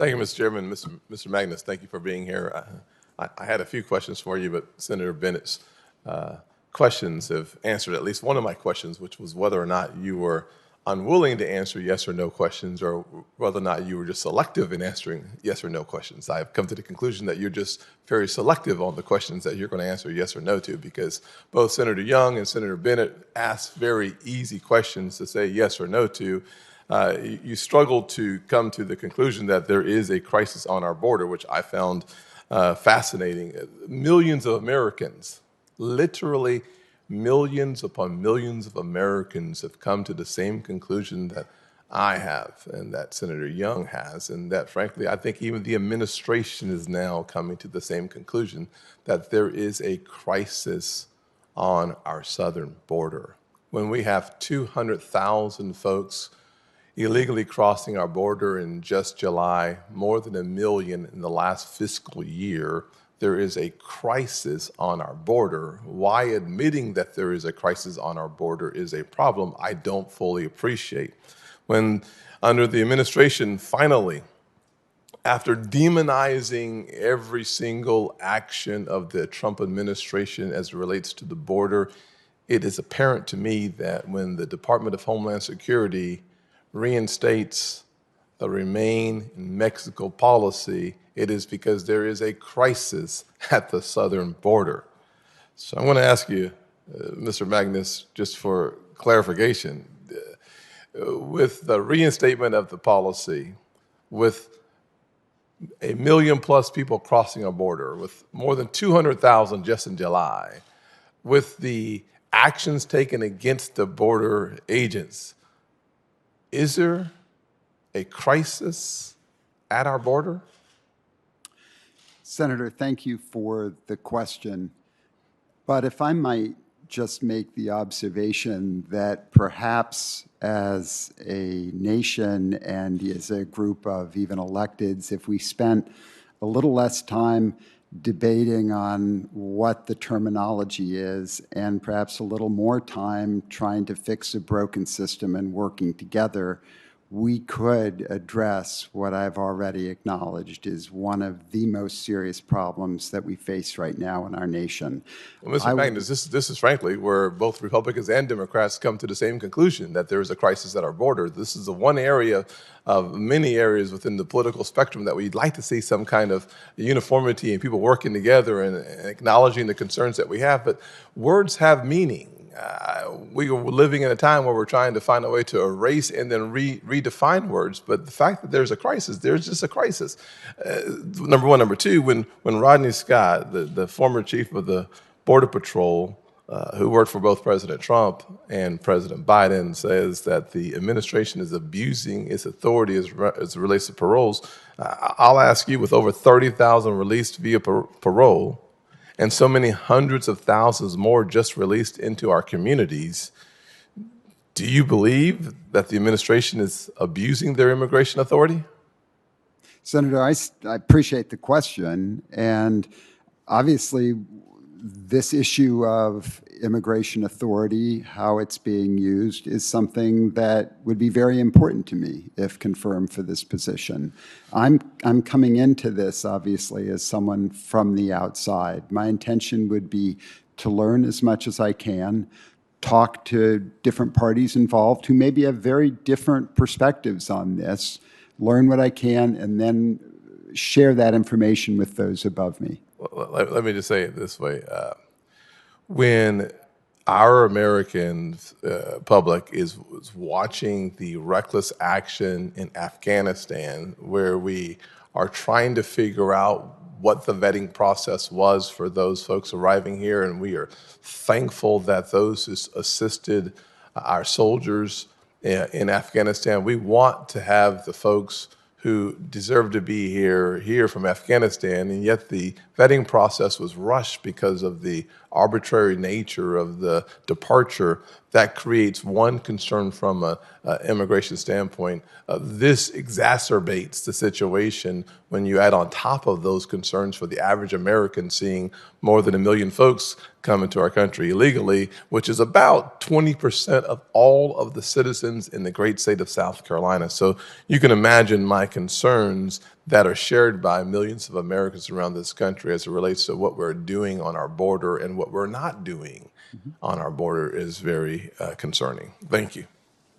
Thank you, Mr. Chairman. Mr. Magnus, thank you for being here. I had a few questions for you, but Senator Bennett's questions have answered at least one of my questions, which was whether or not you were unwilling to answer yes or no questions, or whether or not you were just selective in answering yes or no questions. I've come to the conclusion that you're just very selective on the questions that you're going to answer yes or no to, because both Senator Young and Senator Bennett asked very easy questions to say yes or no to. You struggled to come to the conclusion that there is a crisis on our border, which I found fascinating. Millions of Americans, literally millions upon millions of Americans, have come to the same conclusion that I have and that Senator Young has, and that, frankly, I think even the administration is now coming to the same conclusion, that there is a crisis on our southern border. When we have 200,000 folks illegally crossing our border in just July, more than 1 million in the last fiscal year, there is a crisis on our border. Why admitting that there is a crisis on our border is a problem, I don't fully appreciate. When under the administration, finally, after demonizing every single action of the Trump administration as it relates to the border, it is apparent to me that when the Department of Homeland Security reinstates a Remain in Mexico policy, it is because there is a crisis at the southern border. So I'm going to ask you, Mr. Magnus, just for clarification, with the reinstatement of the policy, with 1 million plus people crossing our border, with more than 200,000 just in July, with the actions taken against the border agents, is there a crisis at our border? Senator, thank you for the question. But if I might just make the observation that perhaps as a nation and as a group of even electeds, if we spent a little less time debating on what the terminology is and perhaps a little more time trying to fix a broken system and working together, we could address what I've already acknowledged is one of the most serious problems that we face right now in our nation. Well, Mr. Magnus, this is frankly where both Republicans and Democrats come to the same conclusion, that there is a crisis at our border. This is the one area of many areas within the political spectrum that we'd like to see some kind of uniformity and people working together and acknowledging the concerns that we have. But words have meaning. We are living in a time where we're trying to find a way to erase and then redefine words. But the fact that there's a crisis, there's just a crisis. Number one. Number two, when Rodney Scott, the former chief of the Border Patrol, who worked for both President Trump and President Biden, says that the administration is abusing its authority as it relates to paroles, I'll ask you, with over 30,000 released via parole, and so many hundreds of thousands more just released into our communities, do you believe that the administration is abusing their immigration authority? Senator, I appreciate the question. And obviously, this issue of immigration authority, how it's being used, is something that would be very important to me if confirmed for this position. I'm coming into this, obviously, as someone from the outside. My intention would be to learn as much as I can, talk to different parties involved who maybe have very different perspectives on this, learn what I can, and then share that information with those above me. Let me just say it this way. When our American public is watching the reckless action in Afghanistan, where we are trying to figure out what the vetting process was for those folks arriving here, and we are thankful that those who assisted our soldiers in Afghanistan, we want to have the folks who deserve to be here from Afghanistan, and yet the vetting process was rushed because of the arbitrary nature of the departure. That creates one concern from an immigration standpoint. This exacerbates the situation when you add on top of those concerns for the average American seeing more than 1 million folks come into our country illegally, which is about 20% of all of the citizens in the great state of South Carolina. So you can imagine my concerns that are shared by millions of Americans around this country as it relates to what we're doing on our border and what we're not doing on our border is very concerning. Thank you.